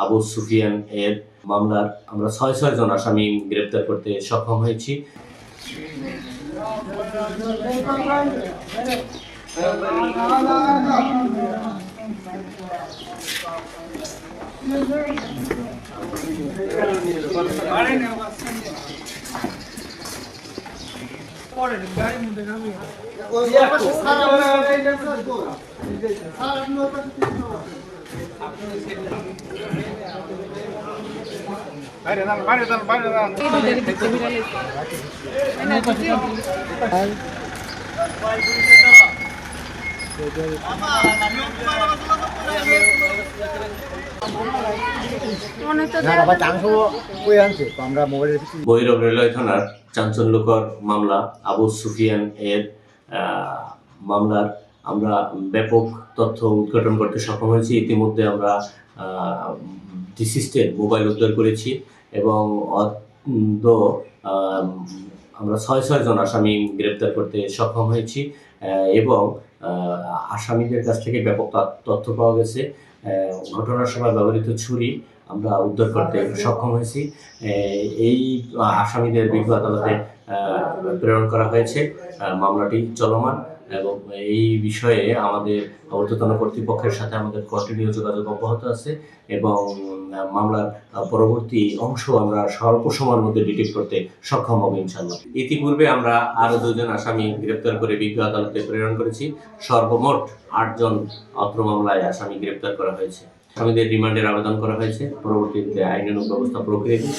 আবু সুফিয়ান এর মামলার আমরা ৬ জন আসামি গ্রেপ্তার করতে সক্ষম হয়েছি। ভৈরব রেলওয়ে থানার চাঞ্চল্যকর মামলা আবু সুফিয়ান এর মামলার আমরা ব্যাপক তথ্য উদ্ঘাটন করতে সক্ষম হয়েছি। ইতিমধ্যে আমরা ডিসিস্টের মোবাইল উদ্ধার করেছি এবং আমরা ৬ জন আসামি গ্রেপ্তার করতে সক্ষম হয়েছি এবং আসামিদের কাছ থেকে ব্যাপক তথ্য পাওয়া গেছে। ঘটনার সময় ব্যবহৃত ছুরি আমরা উদ্ধার করতে সক্ষম হয়েছি। এই আসামিদের বিজ্ঞ আদালতে প্রেরণ করা হয়েছে। মামলাটি চলমান এবং এই বিষয়ে আমাদের ঊর্ধ্বতন কর্তৃপক্ষের সাথে আমাদের কন্টিনিউ যোগাযোগ অব্যাহত আছে এবং মামলার পরবর্তী অংশ আমরা স্বল্প সময়ের মধ্যে ডিটেক্ট করতে সক্ষম হব ইনশাআল্লাহ। ইতিপূর্বে আমরা আরো 2 জন আসামি গ্রেপ্তার করে বিজ্ঞ আদালতে প্রেরণ করেছি। সর্বমোট 8 জন অত্র মামলায় আসামি গ্রেপ্তার করা হয়েছে। আসামিদের রিমান্ডের আবেদন করা হয়েছে। পরবর্তীতে আইনানুগ ব্যবস্থা প্রক্রিয়াধীন।